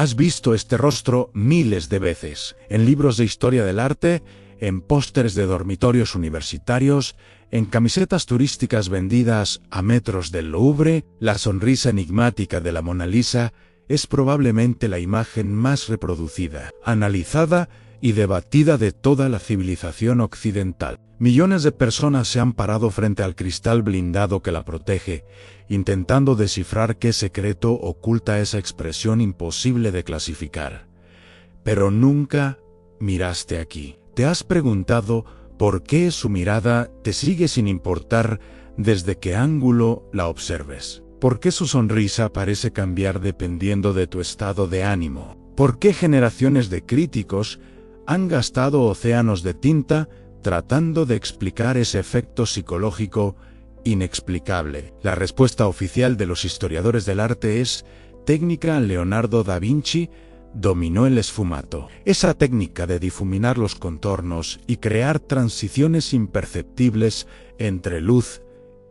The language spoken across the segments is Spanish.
Has visto este rostro miles de veces, en libros de historia del arte, en pósters de dormitorios universitarios, en camisetas turísticas vendidas a metros del Louvre. La sonrisa enigmática de la Mona Lisa es probablemente la imagen más reproducida, analizada y debatida de toda la civilización occidental. Millones de personas se han parado frente al cristal blindado que la protege, intentando descifrar qué secreto oculta esa expresión imposible de clasificar. Pero nunca miraste aquí. ¿Te has preguntado por qué su mirada te sigue sin importar desde qué ángulo la observes? ¿Por qué su sonrisa parece cambiar dependiendo de tu estado de ánimo? ¿Por qué generaciones de críticos han gastado océanos de tinta tratando de explicar ese efecto psicológico inexplicable? La respuesta oficial de los historiadores del arte es: técnica. Leonardo da Vinci dominó el esfumato. Esa técnica de difuminar los contornos y crear transiciones imperceptibles entre luz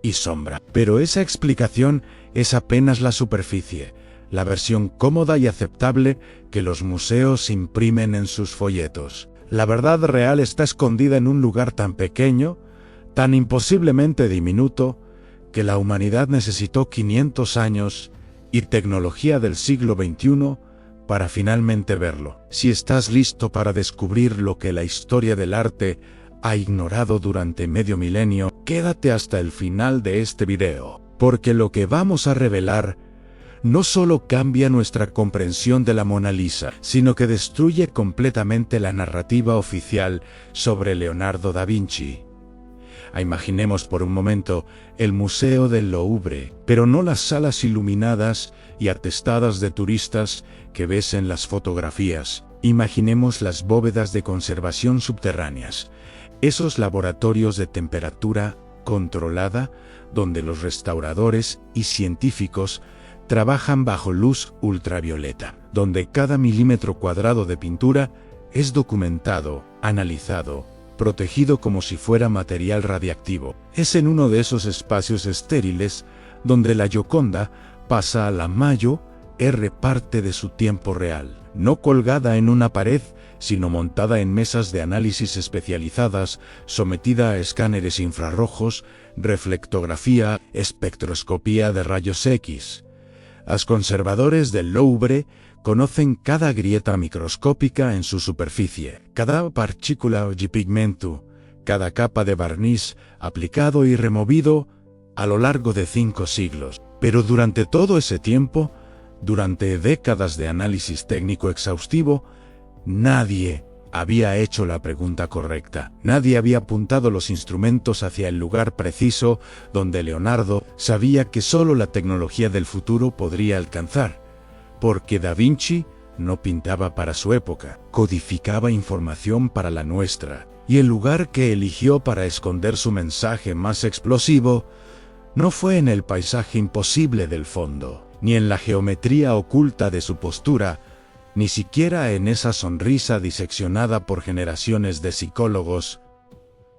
y sombra. Pero esa explicación es apenas la superficie, la versión cómoda y aceptable que los museos imprimen en sus folletos. La verdad real está escondida en un lugar tan pequeño, tan imposiblemente diminuto, que la humanidad necesitó 500 años y tecnología del siglo XXI para finalmente verlo. Si estás listo para descubrir lo que la historia del arte ha ignorado durante medio milenio, quédate hasta el final de este video, porque lo que vamos a revelar no solo cambia nuestra comprensión de la Mona Lisa, sino que destruye completamente la narrativa oficial sobre Leonardo da Vinci. Imaginemos por un momento el Museo del Louvre, pero no las salas iluminadas y atestadas de turistas que ves en las fotografías. Imaginemos las bóvedas de conservación subterráneas, esos laboratorios de temperatura controlada donde los restauradores y científicos trabajan bajo luz ultravioleta, donde cada milímetro cuadrado de pintura es documentado, analizado, protegido como si fuera material radiactivo. Es en uno de esos espacios estériles donde la Gioconda pasa a la mayor parte de su tiempo real, no colgada en una pared, sino montada en mesas de análisis especializadas, sometida a escáneres infrarrojos, reflectografía, espectroscopía de rayos X. Los conservadores del Louvre conocen cada grieta microscópica en su superficie, cada partícula de pigmento, cada capa de barniz aplicado y removido a lo largo de 5 siglos. Pero durante todo ese tiempo, durante décadas de análisis técnico exhaustivo, nadie había hecho la pregunta correcta. Nadie había apuntado los instrumentos hacia el lugar preciso donde Leonardo sabía que solo la tecnología del futuro podría alcanzar. Porque Da Vinci no pintaba para su época, codificaba información para la nuestra, y el lugar que eligió para esconder su mensaje más explosivo no fue en el paisaje imposible del fondo, ni en la geometría oculta de su postura, ni siquiera en esa sonrisa diseccionada por generaciones de psicólogos.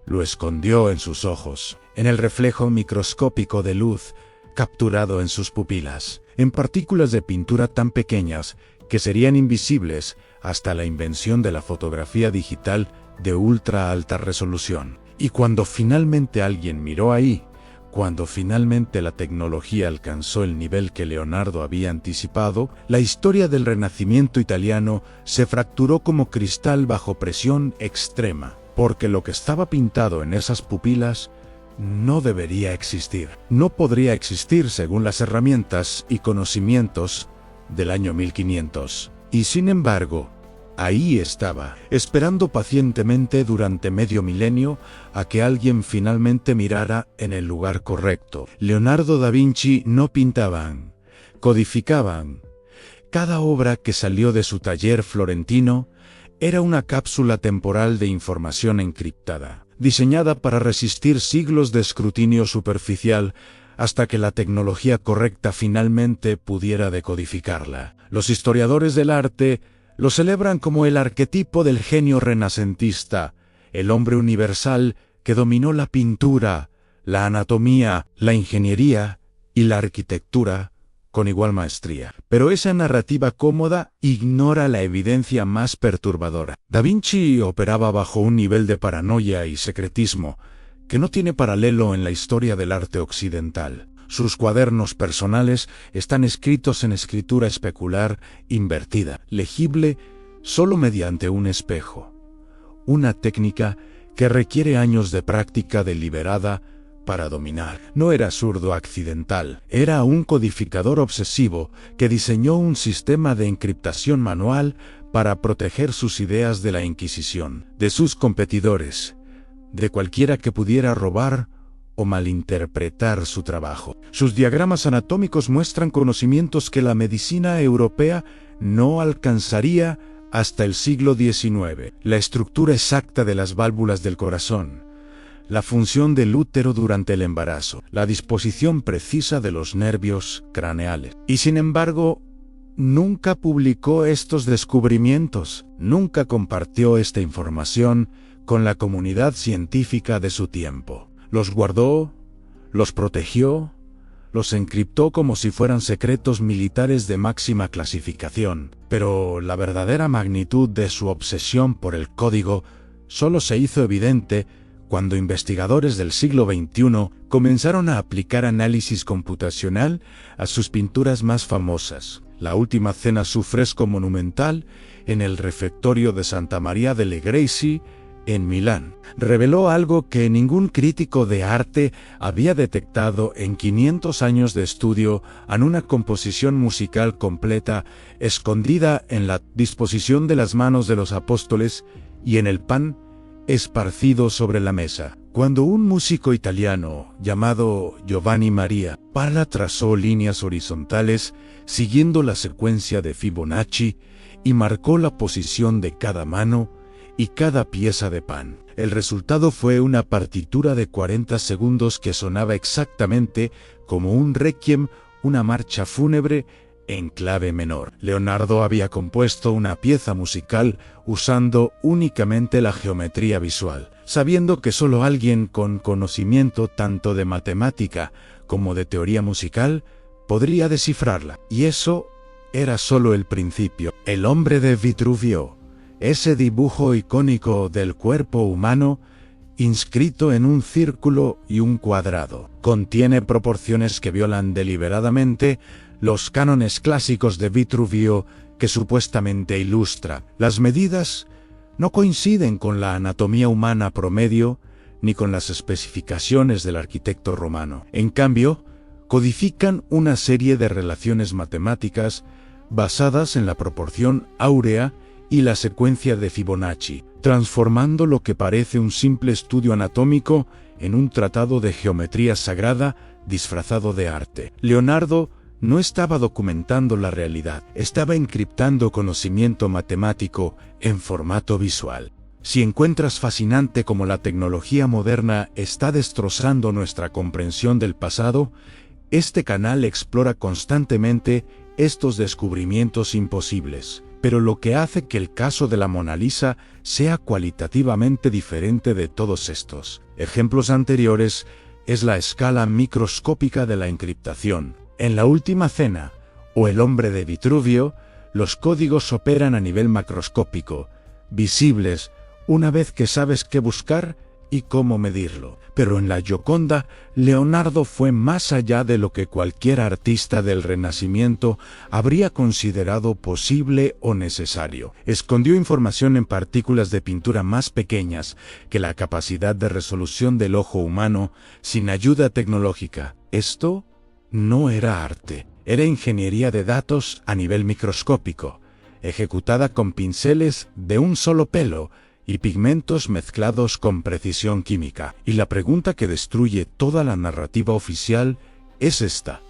Lo escondió en sus ojos, en el reflejo microscópico de luz capturado en sus pupilas, en partículas de pintura tan pequeñas que serían invisibles hasta la invención de la fotografía digital de ultra alta resolución. Y cuando finalmente alguien miró ahí, cuando finalmente la tecnología alcanzó el nivel que Leonardo había anticipado, la historia del Renacimiento italiano se fracturó como cristal bajo presión extrema, porque lo que estaba pintado en esas pupilas no debería existir. No podría existir según las herramientas y conocimientos del año 1500. Y sin embargo, ahí estaba, esperando pacientemente durante medio milenio a que alguien finalmente mirara en el lugar correcto. Leonardo da Vinci no pintaban, codificaban. Cada obra que salió de su taller florentino era una cápsula temporal de información encriptada, diseñada para resistir siglos de escrutinio superficial hasta que la tecnología correcta finalmente pudiera decodificarla. Los historiadores del arte lo celebran como el arquetipo del genio renacentista, el hombre universal que dominó la pintura, la anatomía, la ingeniería y la arquitectura con igual maestría. Pero esa narrativa cómoda ignora la evidencia más perturbadora. Da Vinci operaba bajo un nivel de paranoia y secretismo que no tiene paralelo en la historia del arte occidental. Sus cuadernos personales están escritos en escritura especular invertida, legible solo mediante un espejo. Una técnica que requiere años de práctica deliberada para dominar. No era zurdo accidental, era un codificador obsesivo que diseñó un sistema de encriptación manual para proteger sus ideas de la Inquisición, de sus competidores, de cualquiera que pudiera robar o malinterpretar su trabajo. Sus diagramas anatómicos muestran conocimientos que la medicina europea no alcanzaría hasta el siglo XIX. La estructura exacta de las válvulas del corazón, la función del útero durante el embarazo, la disposición precisa de los nervios craneales. Y sin embargo, nunca publicó estos descubrimientos, nunca compartió esta información con la comunidad científica de su tiempo. Los guardó, los protegió, los encriptó como si fueran secretos militares de máxima clasificación. Pero la verdadera magnitud de su obsesión por el código solo se hizo evidente cuando investigadores del siglo XXI comenzaron a aplicar análisis computacional a sus pinturas más famosas. La Última Cena, su fresco monumental en el refectorio de Santa María delle Grazie, en Milán, reveló algo que ningún crítico de arte había detectado en 500 años de estudio en una composición musical completa, escondida en la disposición de las manos de los apóstoles y en el pan esparcido sobre la mesa. Cuando un músico italiano llamado Giovanni Maria Pala trazó líneas horizontales siguiendo la secuencia de Fibonacci y marcó la posición de cada mano y cada pieza de pan. El resultado fue una partitura de 40 segundos que sonaba exactamente como un requiem, una marcha fúnebre en clave menor. Leonardo había compuesto una pieza musical usando únicamente la geometría visual, sabiendo que solo alguien con conocimiento tanto de matemática como de teoría musical podría descifrarla. Y eso era solo el principio. El hombre de Vitruvio, ese dibujo icónico del cuerpo humano, inscrito en un círculo y un cuadrado, contiene proporciones que violan deliberadamente los cánones clásicos de Vitruvio que supuestamente ilustra. Las medidas no coinciden con la anatomía humana promedio ni con las especificaciones del arquitecto romano. En cambio, codifican una serie de relaciones matemáticas basadas en la proporción áurea y la secuencia de Fibonacci, transformando lo que parece un simple estudio anatómico en un tratado de geometría sagrada disfrazado de arte. Leonardo no estaba documentando la realidad, estaba encriptando conocimiento matemático en formato visual. Si encuentras fascinante cómo la tecnología moderna está destrozando nuestra comprensión del pasado, este canal explora constantemente estos descubrimientos imposibles. Pero lo que hace que el caso de la Mona Lisa sea cualitativamente diferente de todos estos ejemplos anteriores es la escala microscópica de la encriptación. En La Última Cena o El hombre de Vitruvio, los códigos operan a nivel macroscópico, visibles una vez que sabes qué buscar y cómo medirlo. Pero en la Gioconda, Leonardo fue más allá de lo que cualquier artista del Renacimiento habría considerado posible o necesario. Escondió información en partículas de pintura más pequeñas que la capacidad de resolución del ojo humano sin ayuda tecnológica. Esto no era arte, era ingeniería de datos a nivel microscópico, ejecutada con pinceles de un solo pelo y pigmentos mezclados con precisión química. Y la pregunta que destruye toda la narrativa oficial es esta: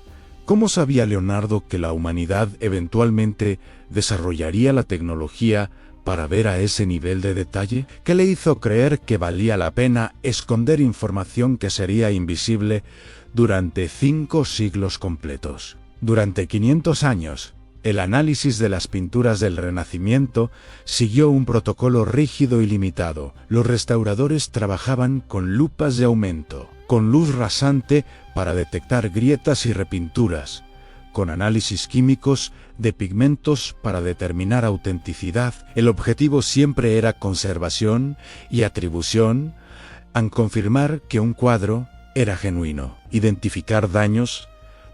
¿cómo sabía Leonardo que la humanidad eventualmente desarrollaría la tecnología para ver a ese nivel de detalle? ¿Qué le hizo creer que valía la pena esconder información que sería invisible durante 5 siglos completos? Durante 500 años, el análisis de las pinturas del Renacimiento siguió un protocolo rígido y limitado. Los restauradores trabajaban con lupas de aumento, con luz rasante para detectar grietas y repinturas, con análisis químicos de pigmentos para determinar autenticidad. El objetivo siempre era conservación y atribución, al confirmar que un cuadro era genuino. Identificar daños,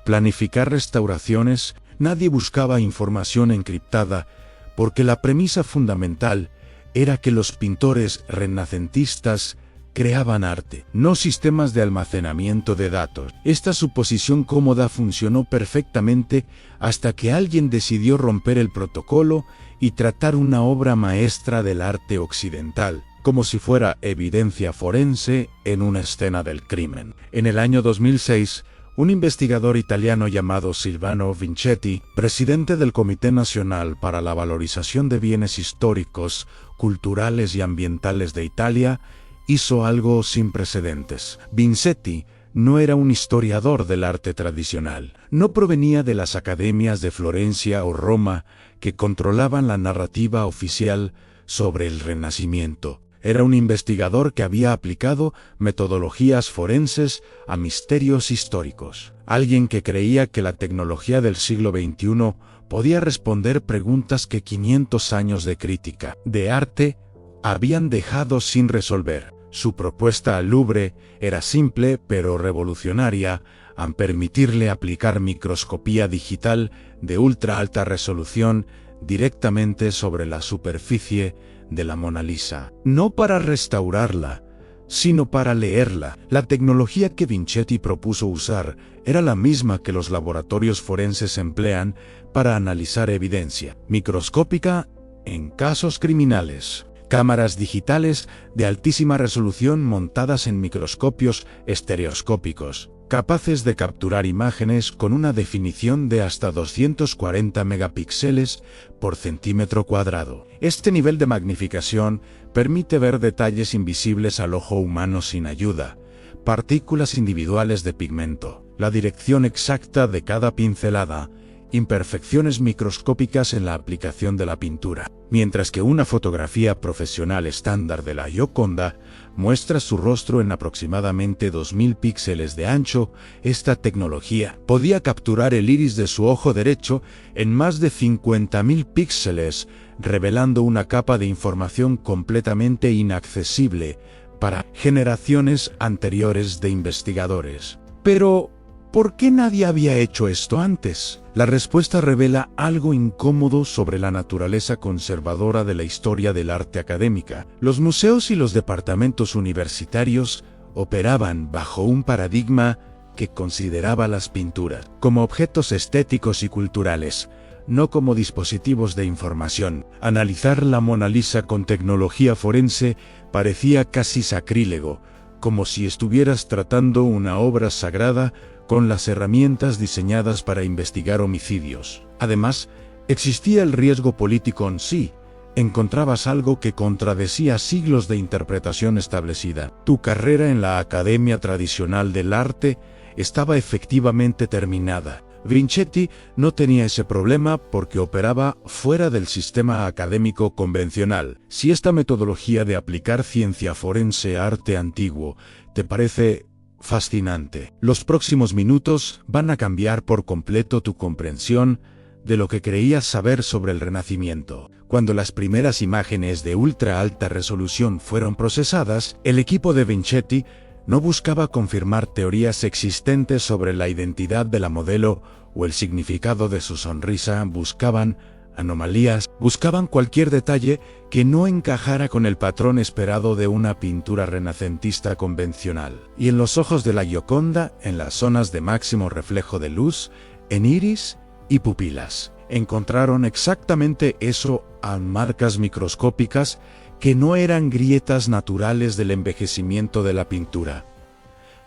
planificar restauraciones. Nadie buscaba información encriptada, porque la premisa fundamental era que los pintores renacentistas creaban arte, no sistemas de almacenamiento de datos. Esta suposición cómoda funcionó perfectamente hasta que alguien decidió romper el protocolo y tratar una obra maestra del arte occidental, como si fuera evidencia forense en una escena del crimen. En el año 2006, un investigador italiano llamado Silvano Vincetti, presidente del Comité Nacional para la Valorización de Bienes Históricos, Culturales y Ambientales de Italia, hizo algo sin precedentes. Vincetti no era un historiador del arte tradicional. No provenía de las academias de Florencia o Roma que controlaban la narrativa oficial sobre el Renacimiento. Era un investigador que había aplicado metodologías forenses a misterios históricos. Alguien que creía que la tecnología del siglo XXI podía responder preguntas que 500 años de crítica de arte habían dejado sin resolver. Su propuesta al Louvre era simple pero revolucionaria, al permitirle aplicar microscopía digital de ultra alta resolución directamente sobre la superficie de la Mona Lisa. No para restaurarla, sino para leerla. La tecnología que Vincetti propuso usar era la misma que los laboratorios forenses emplean para analizar evidencia microscópica en casos criminales. Cámaras digitales de altísima resolución montadas en microscopios estereoscópicos, capaces de capturar imágenes con una definición de hasta 240 megapíxeles por centímetro cuadrado. Este nivel de magnificación permite ver detalles invisibles al ojo humano sin ayuda, partículas individuales de pigmento, la dirección exacta de cada pincelada, imperfecciones microscópicas en la aplicación de la pintura. Mientras que una fotografía profesional estándar de la Gioconda muestra su rostro en aproximadamente 2000 píxeles de ancho, esta tecnología podía capturar el iris de su ojo derecho en más de 50.000 píxeles, revelando una capa de información completamente inaccesible para generaciones anteriores de investigadores. Pero, ¿por qué nadie había hecho esto antes? La respuesta revela algo incómodo sobre la naturaleza conservadora de la historia del arte académica. Los museos y los departamentos universitarios operaban bajo un paradigma que consideraba las pinturas como objetos estéticos y culturales, no como dispositivos de información. Analizar la Mona Lisa con tecnología forense parecía casi sacrílego, como si estuvieras tratando una obra sagrada con las herramientas diseñadas para investigar homicidios. Además, existía el riesgo político en sí. Encontrabas algo que contradecía siglos de interpretación establecida. Tu carrera en la Academia Tradicional del Arte estaba efectivamente terminada. Vincetti no tenía ese problema porque operaba fuera del sistema académico convencional. Si esta metodología de aplicar ciencia forense a arte antiguo te parece fascinante, los próximos minutos van a cambiar por completo tu comprensión de lo que creías saber sobre el Renacimiento. Cuando las primeras imágenes de ultra alta resolución fueron procesadas, el equipo de Vincetti no buscaba confirmar teorías existentes sobre la identidad de la modelo o el significado de su sonrisa, buscaban anomalías, buscaban cualquier detalle que no encajara con el patrón esperado de una pintura renacentista convencional. Y en los ojos de la Gioconda, en las zonas de máximo reflejo de luz, en iris y pupilas, encontraron exactamente eso, a marcas microscópicas que no eran grietas naturales del envejecimiento de la pintura.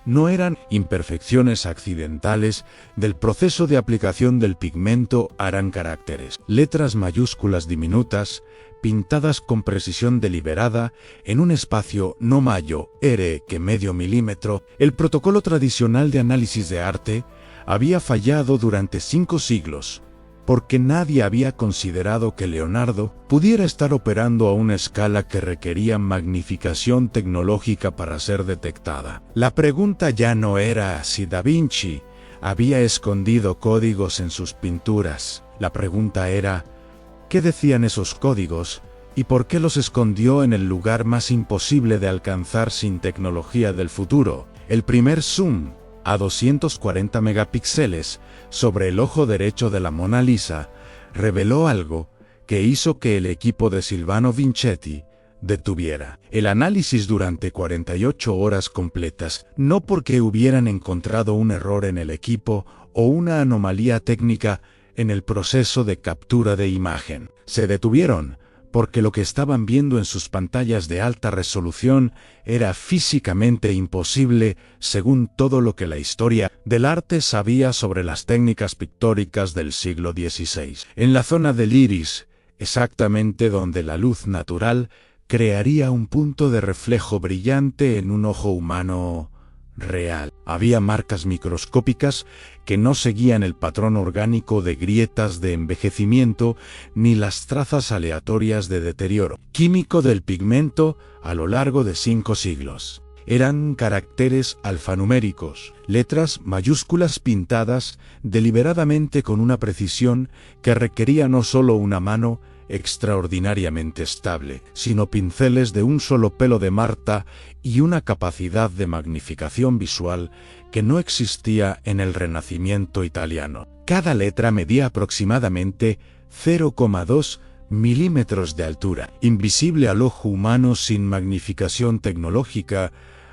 No eran imperfecciones accidentales del proceso de aplicación del pigmento, eran caracteres, letras mayúsculas diminutas, pintadas con precisión deliberada en un espacio no mayor que medio milímetro. El protocolo tradicional de análisis de arte había fallado durante 5 siglos, porque nadie había considerado que Leonardo pudiera estar operando a una escala que requería magnificación tecnológica para ser detectada. La pregunta ya no era si Da Vinci había escondido códigos en sus pinturas. La pregunta era, ¿qué decían esos códigos y por qué los escondió en el lugar más imposible de alcanzar sin tecnología del futuro? El primer zoom a 240 megapíxeles sobre el ojo derecho de la Mona Lisa reveló algo que hizo que el equipo de Silvano Vincetti detuviera el análisis durante 48 horas completas, no porque hubieran encontrado un error en el equipo o una anomalía técnica en el proceso de captura de imagen. Se detuvieron porque lo que estaban viendo en sus pantallas de alta resolución era físicamente imposible según todo lo que la historia del arte sabía sobre las técnicas pictóricas del siglo XVI. En la zona del iris, exactamente donde la luz natural crearía un punto de reflejo brillante en un ojo humano real. Había marcas microscópicas que no seguían el patrón orgánico de grietas de envejecimiento ni las trazas aleatorias de deterioro químico del pigmento a lo largo de 5 siglos. Eran caracteres alfanuméricos, letras mayúsculas pintadas deliberadamente con una precisión que requería no solo una mano extraordinariamente estable, sino pinceles de un solo pelo de Marta y una capacidad de magnificación visual que no existía en el Renacimiento italiano. Cada letra medía aproximadamente 0,2 milímetros de altura, invisible al ojo humano sin magnificación tecnológica,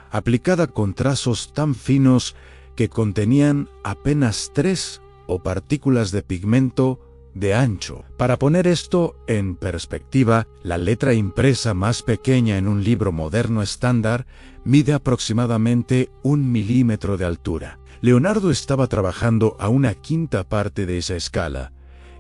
aplicada con trazos tan finos que contenían apenas 3 o partículas de pigmento de ancho. Para poner esto en perspectiva, la letra impresa más pequeña en un libro moderno estándar mide aproximadamente 1 milímetro de altura. Leonardo estaba trabajando a una quinta parte de esa escala,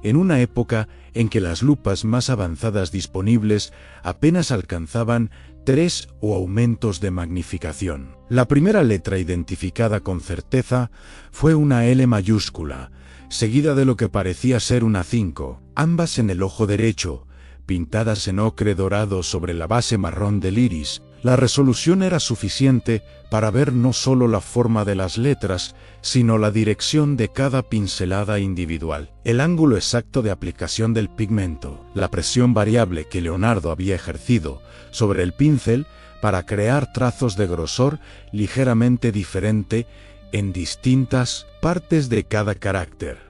en una época en que las lupas más avanzadas disponibles apenas alcanzaban 3 o aumentos de magnificación. La primera letra identificada con certeza fue una L mayúscula, seguida de lo que parecía ser una 5, ambas en el ojo derecho, pintadas en ocre dorado sobre la base marrón del iris. La resolución era suficiente para ver no solo la forma de las letras, sino la dirección de cada pincelada individual, el ángulo exacto de aplicación del pigmento, la presión variable que Leonardo había ejercido sobre el pincel para crear trazos de grosor ligeramente diferente en distintas partes de cada carácter.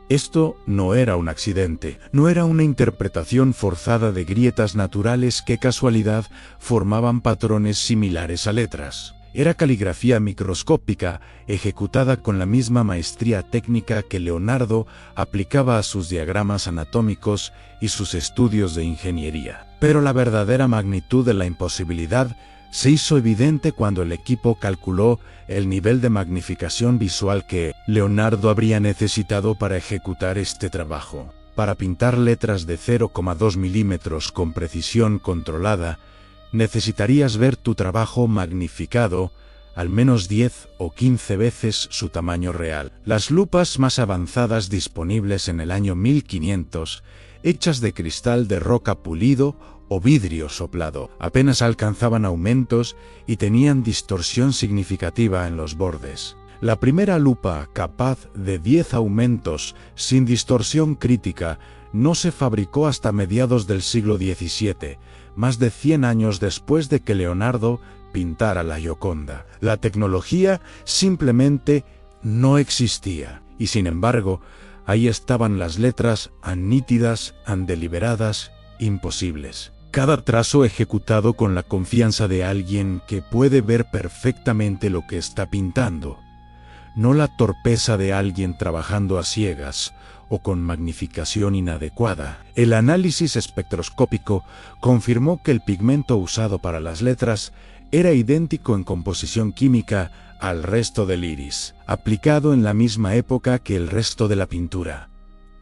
Esto no era un accidente, no era una interpretación forzada de grietas naturales que casualidad formaban patrones similares a letras. Era caligrafía microscópica, ejecutada con la misma maestría técnica que Leonardo aplicaba a sus diagramas anatómicos y sus estudios de ingeniería. Pero la verdadera magnitud de la imposibilidad se hizo evidente cuando el equipo calculó el nivel de magnificación visual que Leonardo habría necesitado para ejecutar este trabajo. Para pintar letras de 0,2 milímetros con precisión controlada, necesitarías ver tu trabajo magnificado al menos 10 o 15 veces su tamaño real. Las lupas más avanzadas disponibles en el año 1500, hechas de cristal de roca pulido o vidrio soplado, apenas alcanzaban aumentos y tenían distorsión significativa en los bordes. La primera lupa capaz de 10 aumentos sin distorsión crítica no se fabricó hasta mediados del siglo XVII, más de 100 años después de que Leonardo pintara la Gioconda. La tecnología simplemente no existía, y sin embargo, ahí estaban las letras nítidas, deliberadas, imposibles. Cada trazo ejecutado con la confianza de alguien que puede ver perfectamente lo que está pintando, no la torpeza de alguien trabajando a ciegas o con magnificación inadecuada. El análisis espectroscópico confirmó que el pigmento usado para las letras era idéntico en composición química al resto del iris, aplicado en la misma época que el resto de la pintura,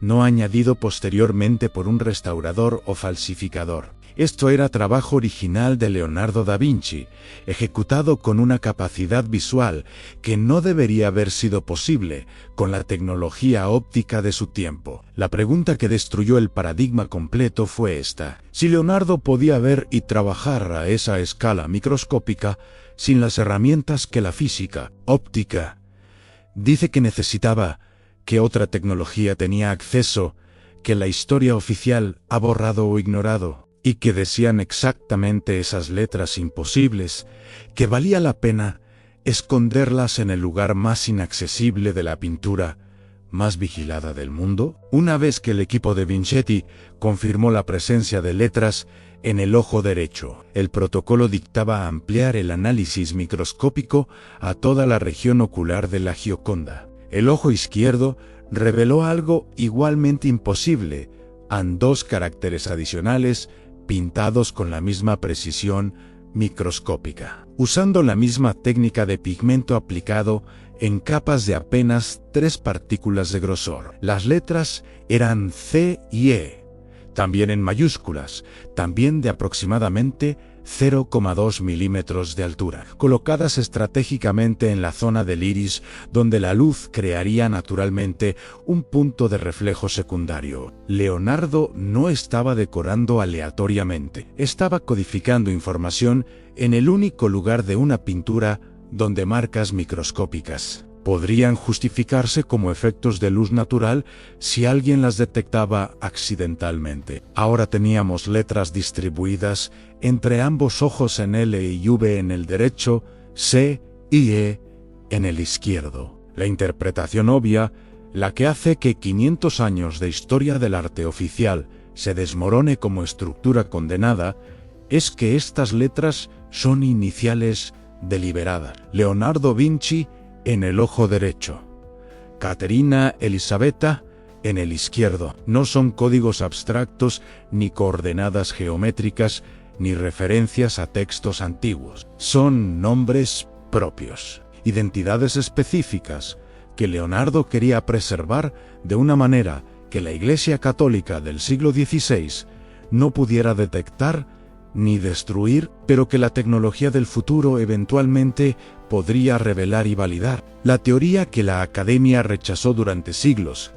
no añadido posteriormente por un restaurador o falsificador. Esto era trabajo original de Leonardo da Vinci, ejecutado con una capacidad visual que no debería haber sido posible con la tecnología óptica de su tiempo. La pregunta que destruyó el paradigma completo fue esta: si Leonardo podía ver y trabajar a esa escala microscópica sin las herramientas que la física óptica Dice que necesitaba, que otra tecnología tenía acceso, que la historia oficial ha borrado o ignorado, y que decían exactamente esas letras imposibles, que valía la pena esconderlas en el lugar más inaccesible de la pintura, más vigilada del mundo. Una vez que el equipo de Vincetti confirmó la presencia de letras en el ojo derecho, el protocolo dictaba ampliar el análisis microscópico a toda la región ocular de la Gioconda. El ojo izquierdo reveló algo igualmente imposible, dos caracteres adicionales pintados con la misma precisión microscópica, usando la misma técnica de pigmento aplicado en capas de apenas 3 partículas de grosor. Las letras eran C y E, también en mayúsculas, también de aproximadamente 0,2 milímetros de altura, colocadas estratégicamente en la zona del iris, donde la luz crearía naturalmente un punto de reflejo secundario. Leonardo no estaba decorando aleatoriamente, estaba codificando información en el único lugar de una pintura donde marcas microscópicas podrían justificarse como efectos de luz natural si alguien las detectaba accidentalmente. Ahora teníamos letras distribuidas entre ambos ojos en L y V en el derecho, C y E en el izquierdo. La interpretación obvia, la que hace que 500 años de historia del arte oficial se desmorone como estructura condenada, es que estas letras son iniciales deliberadas. Leonardo Vinci en el ojo derecho, Caterina Elisabetta en el izquierdo. No son códigos abstractos, ni coordenadas geométricas, ni referencias a textos antiguos. Son nombres propios, identidades específicas que Leonardo quería preservar de una manera que la Iglesia Católica del siglo XVI no pudiera detectar ni destruir, pero que la tecnología del futuro eventualmente podría revelar y validar. La teoría que la Academia rechazó durante siglos,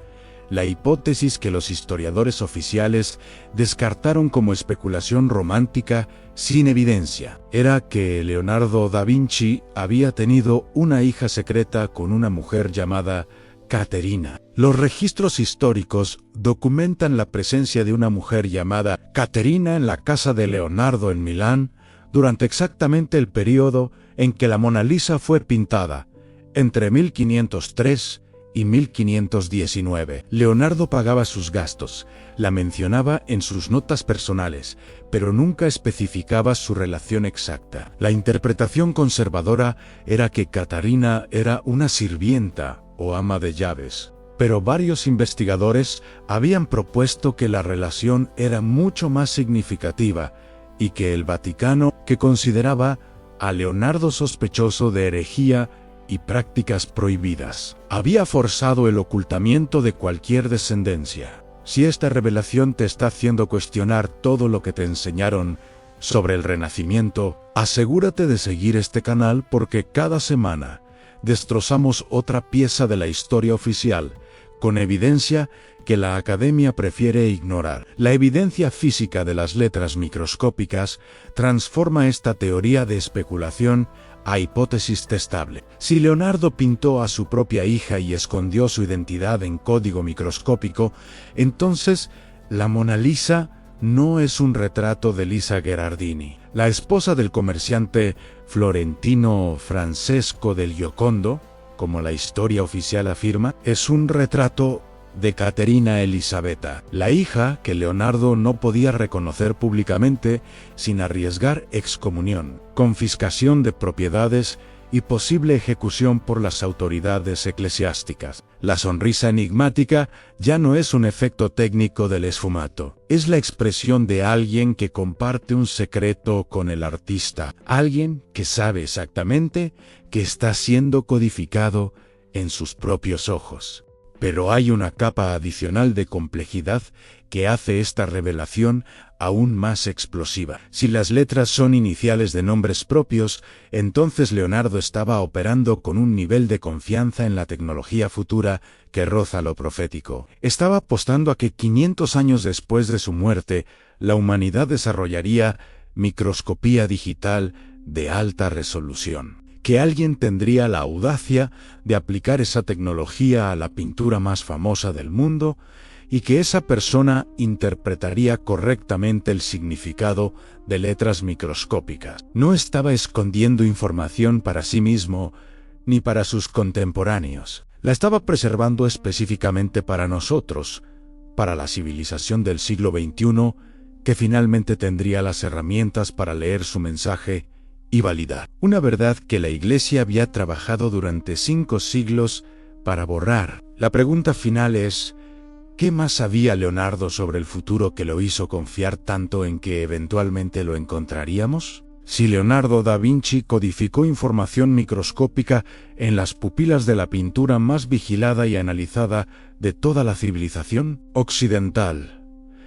la hipótesis que los historiadores oficiales descartaron como especulación romántica sin evidencia, era que Leonardo da Vinci había tenido una hija secreta con una mujer llamada Caterina. Los registros históricos documentan la presencia de una mujer llamada Caterina en la casa de Leonardo en Milán durante exactamente el periodo en que la Mona Lisa fue pintada, entre 1503 y 1519. Leonardo pagaba sus gastos, la mencionaba en sus notas personales, pero nunca especificaba su relación exacta. La interpretación conservadora era que Caterina era una sirvienta o ama de llaves, pero varios investigadores habían propuesto que la relación era mucho más significativa y que el Vaticano, que consideraba a Leonardo sospechoso de herejía y prácticas prohibidas, había forzado el ocultamiento de cualquier descendencia. Si esta revelación te está haciendo cuestionar todo lo que te enseñaron sobre el Renacimiento, asegúrate de seguir este canal porque cada semana destrozamos otra pieza de la historia oficial, con evidencia que la Academia prefiere ignorar. La evidencia física de las letras microscópicas transforma esta teoría de especulación a hipótesis testable. Si Leonardo pintó a su propia hija y escondió su identidad en código microscópico, entonces la Mona Lisa no es un retrato de Lisa Gherardini, la esposa del comerciante florentino Francesco del Giocondo, como la historia oficial afirma, es un retrato de Caterina Elisabetta, la hija que Leonardo no podía reconocer públicamente sin arriesgar excomunión, confiscación de propiedades y posible ejecución por las autoridades eclesiásticas. La sonrisa enigmática ya no es un efecto técnico del esfumato, es la expresión de alguien que comparte un secreto con el artista, alguien que sabe exactamente que está siendo codificado en sus propios ojos. Pero hay una capa adicional de complejidad que hace esta revelación aún más explosiva. Si las letras son iniciales de nombres propios, entonces Leonardo estaba operando con un nivel de confianza en la tecnología futura que roza lo profético. Estaba apostando a que 500 años después de su muerte, la humanidad desarrollaría microscopía digital de alta resolución, que alguien tendría la audacia de aplicar esa tecnología a la pintura más famosa del mundo y que esa persona interpretaría correctamente el significado de letras microscópicas. No estaba escondiendo información para sí mismo ni para sus contemporáneos. La estaba preservando específicamente para nosotros, para la civilización del siglo XXI, que finalmente tendría las herramientas para leer su mensaje y validar. Una verdad que la Iglesia había trabajado durante 5 siglos para borrar. La pregunta final es, ¿qué más sabía Leonardo sobre el futuro que lo hizo confiar tanto en que eventualmente lo encontraríamos? Si Leonardo da Vinci codificó información microscópica en las pupilas de la pintura más vigilada y analizada de toda la civilización occidental,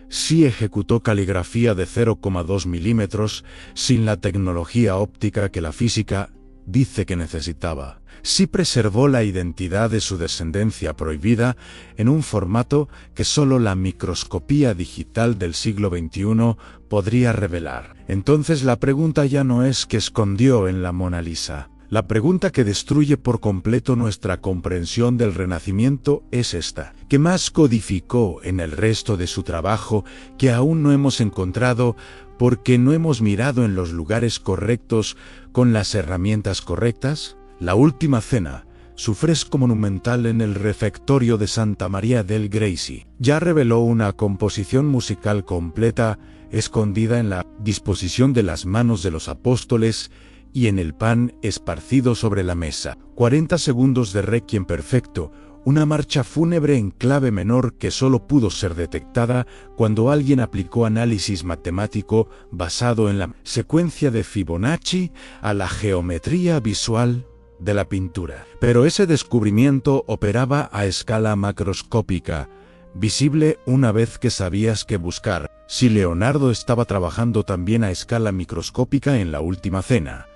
si ejecutó caligrafía de 0,2 milímetros sin la tecnología óptica que la física dice que necesitaba, si preservó la identidad de su descendencia prohibida en un formato que solo la microscopía digital del siglo XXI podría revelar. Entonces la pregunta ya no es qué escondió en la Mona Lisa. La pregunta que destruye por completo nuestra comprensión del Renacimiento es esta: ¿qué más codificó en el resto de su trabajo que aún no hemos encontrado porque no hemos mirado en los lugares correctos con las herramientas correctas? La Última Cena, su fresco monumental en el refectorio de Santa María del Gracie, ya reveló una composición musical completa escondida en la disposición de las manos de los apóstoles y en el pan esparcido sobre la mesa. 40 segundos de requiem perfecto, una marcha fúnebre en clave menor que solo pudo ser detectada cuando alguien aplicó análisis matemático basado en la secuencia de Fibonacci a la geometría visual de la pintura. Pero ese descubrimiento operaba a escala macroscópica, visible una vez que sabías qué buscar. Si Leonardo estaba trabajando también a escala microscópica en la Última Cena,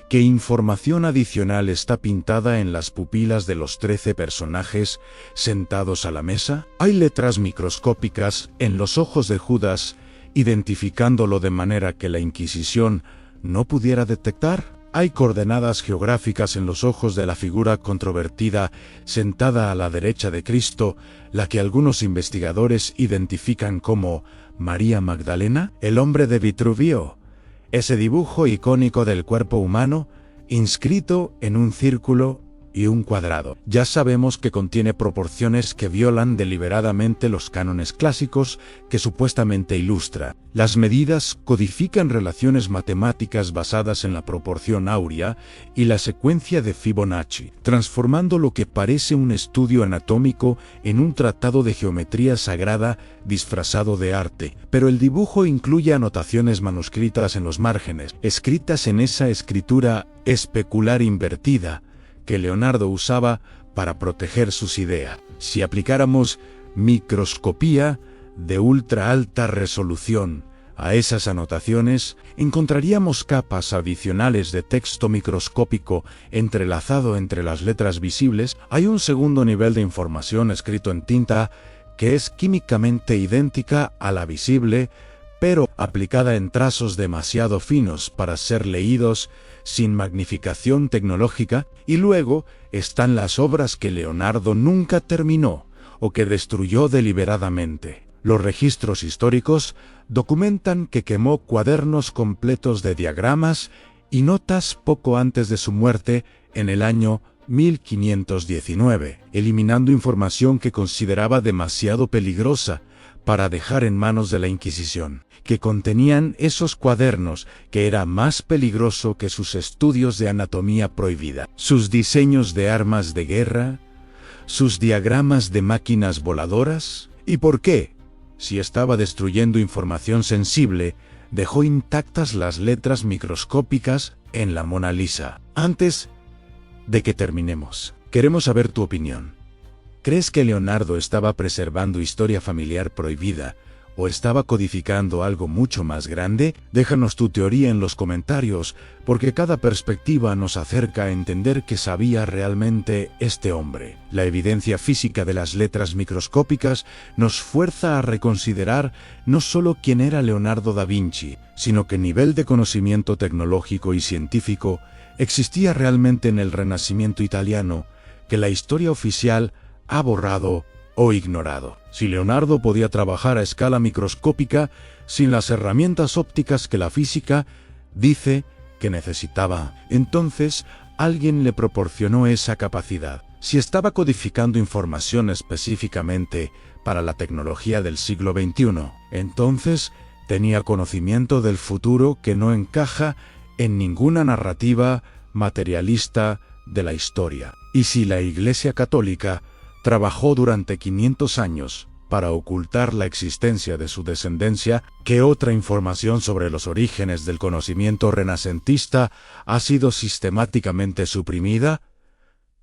¿qué información adicional está pintada en las pupilas de los 13 personajes sentados a la mesa? Hay letras microscópicas en los ojos de Judas, identificándolo de manera que la Inquisición no pudiera detectar. Hay coordenadas geográficas en los ojos de la figura controvertida sentada a la derecha de Cristo, la que algunos investigadores identifican como María Magdalena, el hombre de Vitruvio. Ese dibujo icónico del cuerpo humano, inscrito en un círculo y un cuadrado. Ya sabemos que contiene proporciones que violan deliberadamente los cánones clásicos que supuestamente ilustra. Las medidas codifican relaciones matemáticas basadas en la proporción áurea y la secuencia de Fibonacci, transformando lo que parece un estudio anatómico en un tratado de geometría sagrada disfrazado de arte. Pero el dibujo incluye anotaciones manuscritas en los márgenes, escritas en esa escritura especular invertida que Leonardo usaba para proteger sus ideas. Si aplicáramos microscopía de ultra alta resolución a esas anotaciones, encontraríamos capas adicionales de texto microscópico entrelazado entre las letras visibles. Hay un segundo nivel de información escrito en tinta que es químicamente idéntica a la visible, pero aplicada en trazos demasiado finos para ser leídos sin magnificación tecnológica. Y luego están las obras que Leonardo nunca terminó o que destruyó deliberadamente. Los registros históricos documentan que quemó cuadernos completos de diagramas y notas poco antes de su muerte en el año 1519, eliminando información que consideraba demasiado peligrosa para dejar en manos de la Inquisición, que contenían esos cuadernos, que era más peligroso que sus estudios de anatomía prohibida, sus diseños de armas de guerra, sus diagramas de máquinas voladoras. ¿Y por qué? Si estaba destruyendo información sensible, dejó intactas las letras microscópicas en la Mona Lisa. Antes de que terminemos, queremos saber tu opinión. ¿Crees que Leonardo estaba preservando historia familiar prohibida o estaba codificando algo mucho más grande? Déjanos tu teoría en los comentarios, porque cada perspectiva nos acerca a entender qué sabía realmente este hombre. La evidencia física de las letras microscópicas nos fuerza a reconsiderar no solo quién era Leonardo da Vinci, sino qué nivel de conocimiento tecnológico y científico existía realmente en el Renacimiento italiano que la historia oficial ha borrado o ignorado. Si Leonardo podía trabajar a escala microscópica sin las herramientas ópticas que la física dice que necesitaba, entonces alguien le proporcionó esa capacidad. Si estaba codificando información específicamente para la tecnología del siglo XXI, entonces tenía conocimiento del futuro que no encaja en ninguna narrativa materialista de la historia. Y si la Iglesia Católica trabajó durante 500 años para ocultar la existencia de su descendencia, ¿qué otra información sobre los orígenes del conocimiento renacentista ha sido sistemáticamente suprimida?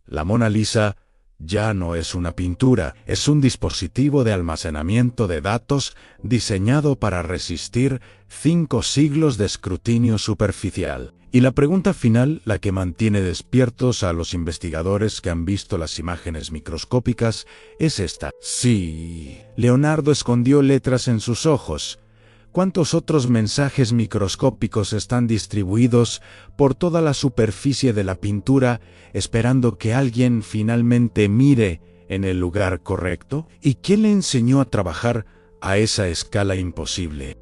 La Mona Lisa ya no es una pintura, es un dispositivo de almacenamiento de datos diseñado para resistir 5 siglos de escrutinio superficial. Y la pregunta final, la que mantiene despiertos a los investigadores que han visto las imágenes microscópicas, es esta. Sí, Leonardo escondió letras en sus ojos. ¿Cuántos otros mensajes microscópicos están distribuidos por toda la superficie de la pintura, esperando que alguien finalmente mire en el lugar correcto? ¿Y quién le enseñó a trabajar a esa escala imposible?